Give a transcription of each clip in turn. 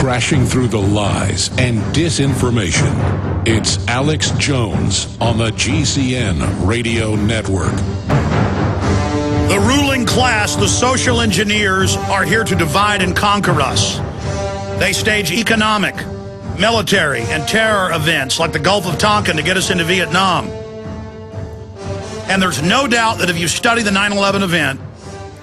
crashing through the lies and disinformation. It's Alex Jones on the GCN Radio Network. The ruling class, the social engineers, are here to divide and conquer us. They stage economic, military, and terror events like the Gulf of Tonkin to get us into Vietnam. And there's no doubt that if you study the 9/11 event,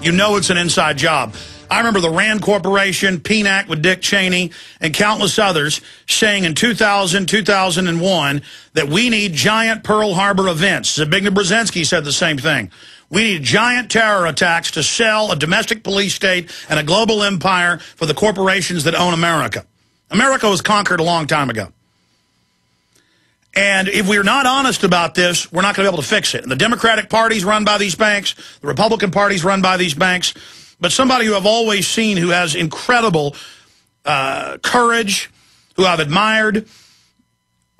you know it's an inside job. I remember the Rand Corporation, PNAC with Dick Cheney, and countless others saying in 2000, 2001 that we need giant Pearl Harbor events. Zbigniew Brzezinski said the same thing. We need giant terror attacks to sell a domestic police state and a global empire for the corporations that own America. America was conquered a long time ago. And if we're not honest about this, we're not going to be able to fix it. And the Democratic Party's run by these banks. The Republican Party's run by these banks. But somebody who I've always seen who has incredible courage, who I've admired,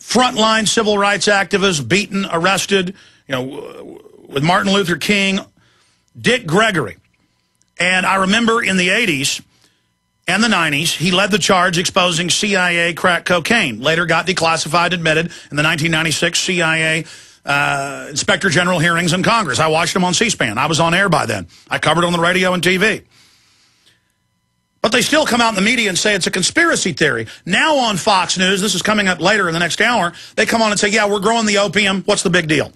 frontline civil rights activists, beaten, arrested, you know, with Martin Luther King, Dick Gregory. And I remember in the 80s and the 90s, he led the charge exposing CIA crack cocaine. Later got declassified, admitted in the 1996 CIA Inspector General hearings in Congress. I watched them on C-SPAN. I was on air by then. I covered it on the radio and TV. But they still come out in the media and say it's a conspiracy theory. Now on Fox News, this is coming up later in the next hour, they come on and say, yeah, we're growing the opium. What's the big deal?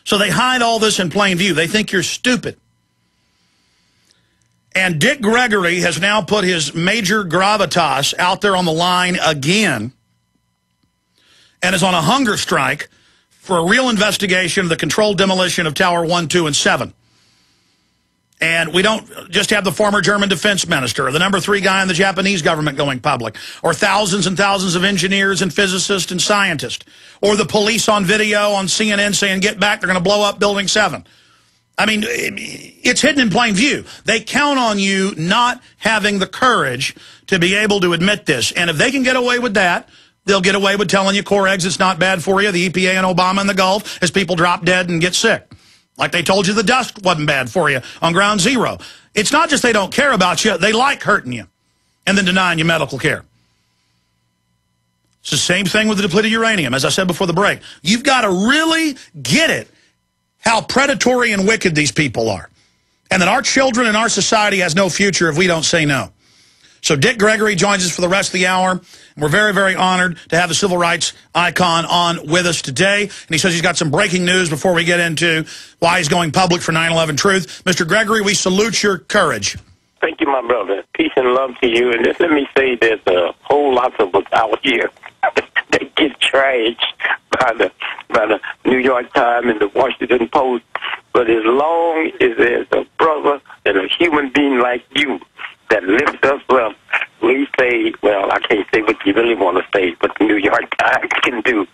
So they hide all this in plain view. They think you're stupid. And Dick Gregory has now put his major gravitas out there on the line again and is on a hunger strike for a real investigation of the controlled demolition of Tower 1, 2, and 7. And we don't just have the former German defense minister or the #3 guy in the Japanese government going public, or thousands and thousands of engineers and physicists and scientists, or the police on video on CNN saying, get back, they're going to blow up Building 7. I mean, it's hidden in plain view. They count on you not having the courage to be able to admit this. And if they can get away with that, they'll get away with telling you core exit's not bad for you, the EPA and Obama in the Gulf, as people drop dead and get sick. Like they told you the dust wasn't bad for you on Ground Zero. It's not just they don't care about you, they like hurting you and then denying you medical care. It's the same thing with the depleted uranium, as I said before the break. You've got to really get it, how predatory and wicked these people are. And that our children and our society has no future if we don't say no. So Dick Gregory joins us for the rest of the hour. And we're very, very honored to have the civil rights icon on with us today. And he says he's got some breaking news before we get into why he's going public for 9/11 Truth. Mr. Gregory, we salute your courage. Thank you, my brother. Peace and love to you. And just let me say there's a whole lot of us out here that get trashed by the New York Times and the Washington Post. But as long as there's a brother and a human being like you that lifts us up, we say, well, I can't say what you really want to say, but the New York Times can do.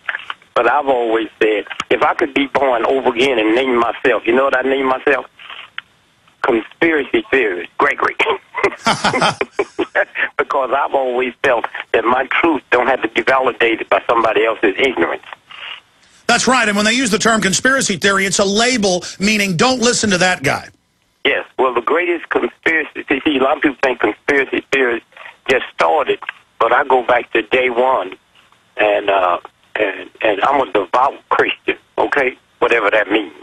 But I've always said, if I could be born over again and name myself, you know what I name myself? Conspiracy theorist Gregory. Because I've always felt that my truth don't have to be validated by somebody else's ignorance. That's right, and when they use the term conspiracy theory, it's a label meaning don't listen to that guy. Yes, well, the greatest conspiracy, see, a lot of people think conspiracy theories just started, but I go back to day one, and I'm a devout Christian, okay, whatever that means.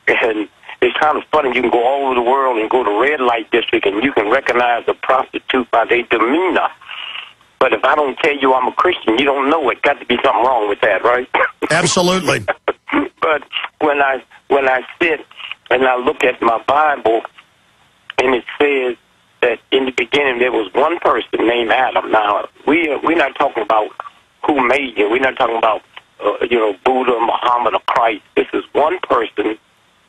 And it's kind of funny, you can go all over the world and go to red light district, and you can recognize a prostitute by their demeanor. But if I don't tell you I'm a Christian, you don't know it. Got to be something wrong with that, right? Absolutely. But when I sit and I look at my Bible, and it says that in the beginning there was one person named Adam. Now, we're not talking about who made you. We're not talking about, Buddha, Muhammad, or Christ. This is one person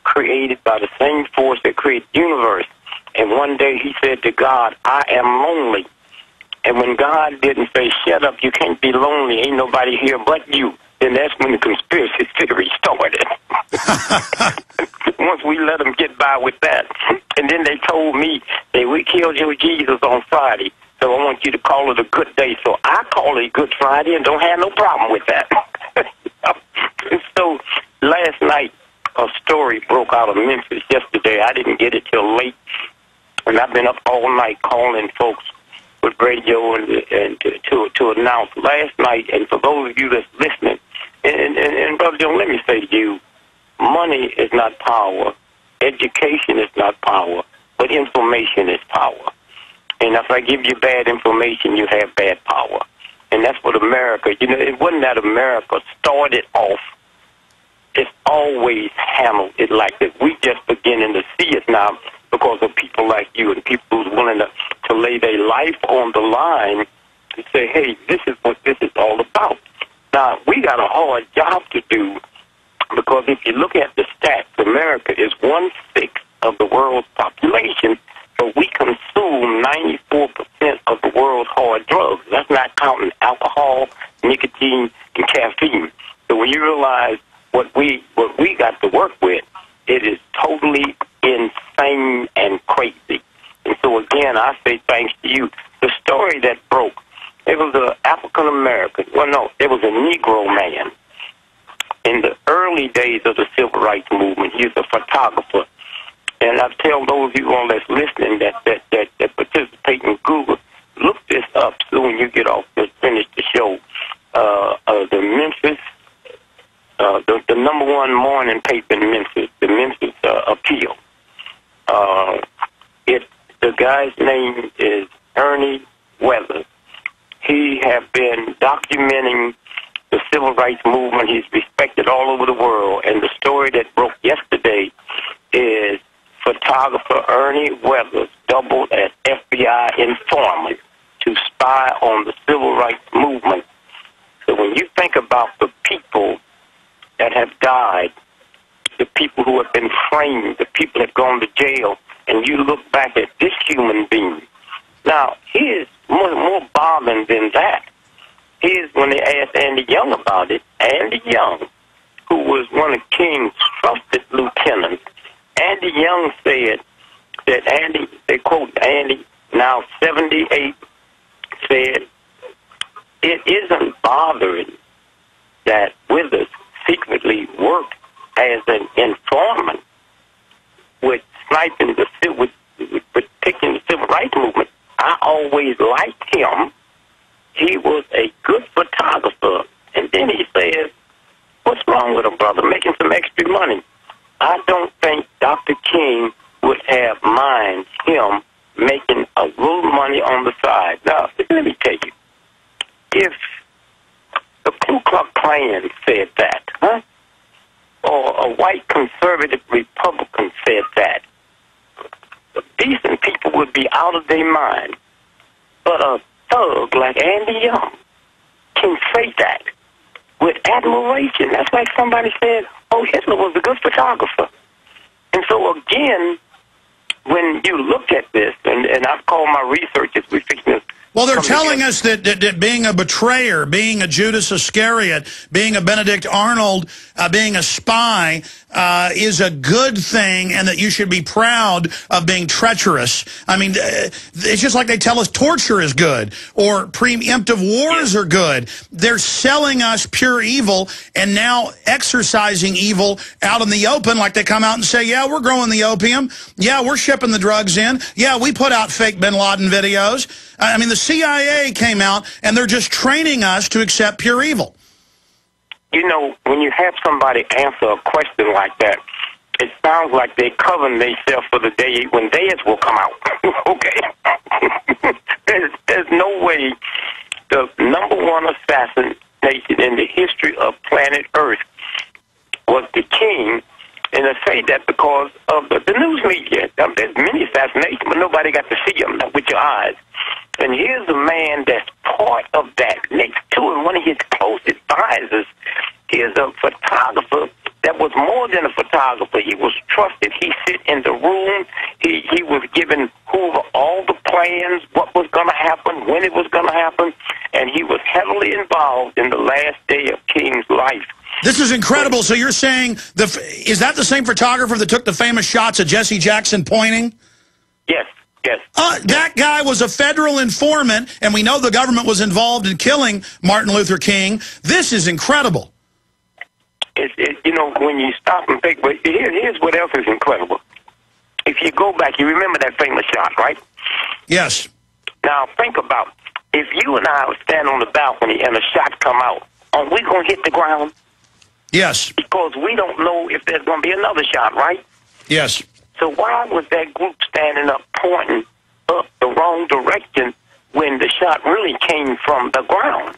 created by the same force that created the universe. And one day he said to God, I am lonely. And when God didn't say, shut up, you can't be lonely, ain't nobody here but you, then that's when the conspiracy theory started. Once we let them get by with that. And then they told me that we killed your Jesus on Friday, so I want you to call it a good day. So I call it Good Friday and don't have no problem with that. And so last night, a story broke out of Memphis yesterday. I didn't get it till late, and I've been up all night calling folks with radio and to announce last night, and for those of you that's listening, and Brother Jones, let me say to you, money is not power, education is not power, but information is power. And if I give you bad information, you have bad power. And that's what America, you know, it wasn't that America started off. It's always handled it like that. We just beginning to see it now because of people like you and people who's willing to lay their life on the line to say, hey, this is what this is all about. Now, we got a hard job to do because if you look at the stats, America is 1/6 of the world's population, but we consume 94% of the world's hard drugs. That's not counting alcohol, nicotine, and caffeine. So when you realize what we got to work with, it is totally insane and crazy. And so again, I say thanks to you. The story that broke, it was an African American. Well, no, it was a Negro man. In the early days of the Civil Rights Movement, he was a photographer. And I tell those of you all that's listening that participate in Google, look this up so when you get off to finish the show. The Memphis, the number one morning paper in Memphis, the Memphis Appeal. The guy's name is Ernie Weathers. He have been documenting the civil rights movement. He's respected all over the world. And the story that broke yesterday is photographer Ernie Weathers doubled as FBI informant to spy on the civil rights movement. So when you think about the people that have died, the people who have been framed, the people that have gone to jail, and you look back at this human being. Now, here's more bothering than that. Here's when they asked Andy Young about it. Andy Young, who was one of King's trusted lieutenants, Andy Young said that Andy, they quote Andy, now 78, said, it isn't bothering that Withers secretly worked as an informant with sniping with picking the civil rights movement. I always liked him. He was a good photographer. And then he says, what's wrong with him, brother? Making some extra money. I don't think Dr. King would have mind him making a little money on the side. Now, let me tell you, if the Ku Klux Klan said that, or a white conservative Republican said that, decent people would be out of their mind. But a thug like Andy Young can say that with admiration. That's like somebody said, oh, Hitler was a good photographer. And so again, when you look at this, and I've called my researchers, we fix this. Well, they're telling us that being a betrayer, being a Judas Iscariot, being a Benedict Arnold, being a spy is a good thing, and that you should be proud of being treacherous. I mean, it's just like they tell us torture is good or preemptive wars are good. They're selling us pure evil and now exercising evil out in the open, like they come out and say, yeah, we're growing the opium. Yeah, we're shipping the drugs in. Yeah, we put out fake bin Laden videos. I mean, the CIA came out, and they're just training us to accept pure evil. You know, when you have somebody answer a question like that, it sounds like they cover themselves for the day when theirs will come out. Okay? there's no way the number one assassination in the history of planet Earth was the king. And I say that because of the news media. There's many assassinations, but nobody got to see them with your eyes. And here's a man that's part of that. Next to him, one of his closest advisors is a photographer that was more than a photographer. He was trusted. He sit in the room. He was giving Hoover all the plans, what was going to happen, when it was going to happen, and he was heavily involved in the last day of King's life. This is incredible. So you're saying, is that the same photographer that took the famous shots of Jesse Jackson pointing? Yes. Yes. That guy was a federal informant, and we know the government was involved in killing Martin Luther King. This is incredible. You know, when you stop and think, but here's what else is incredible. If you go back, you remember that famous shot, right? Yes. Now, think about if you and I stand on the balcony and a shot come out, are we going to hit the ground? Yes. Because we don't know if there's going to be another shot, right? Yes. So why was that group standing up pointing up the wrong direction when the shot really came from the ground?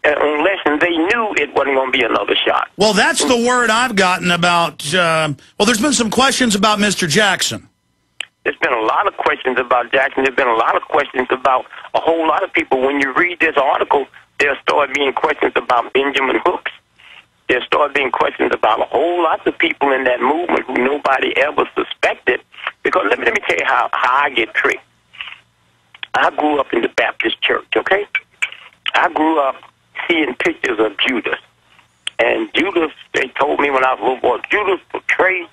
Unless they knew it wasn't going to be another shot. Well, that's the word I've gotten about, well, there's been some questions about Mr. Jackson. There's been a lot of questions about Jackson. There's been a lot of questions about a whole lot of people. When you read this article, there start being questions about Benjamin Hooks. There start being questions about a whole lot of people in that movement who nobody ever suspected. Because let me tell you how I get tricked. I grew up in the Baptist church, okay? I grew up seeing pictures of Judas. And Judas, they told me when I was a little boy, Judas portrayed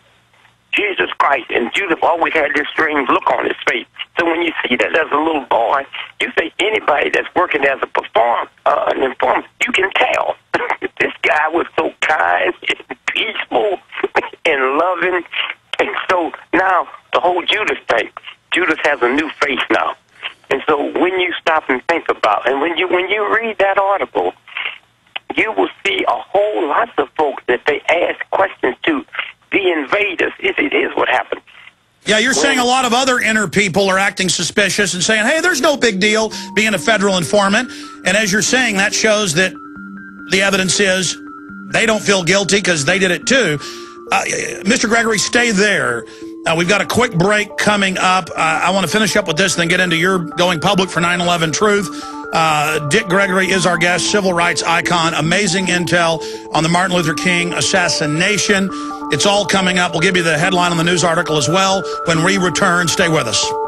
Jesus Christ, and Judas always had this strange look on his face. So when you see that as a little boy, you say anybody that's working as an informant, you can tell. This guy was so kind and peaceful and loving. And so now the whole Judas thing, Judas has a new face now. And so when you stop and think about it, and when you read that article, you will see a whole lot of folks that they ask questions to, the invaders. It is what happened. Yeah, you're saying a lot of other inner people are acting suspicious and saying, hey, there's no big deal being a federal informant. And as you're saying, that shows that the evidence is they don't feel guilty because they did it too. Mr. Gregory, stay there. We've got a quick break coming up. I want to finish up with this, then get into your going public for 9/11 Truth. Dick Gregory is our guest, civil rights icon, amazing intel on the Martin Luther King assassination. It's all coming up. We'll give you the headline on the news article as well when we return. Stay with us.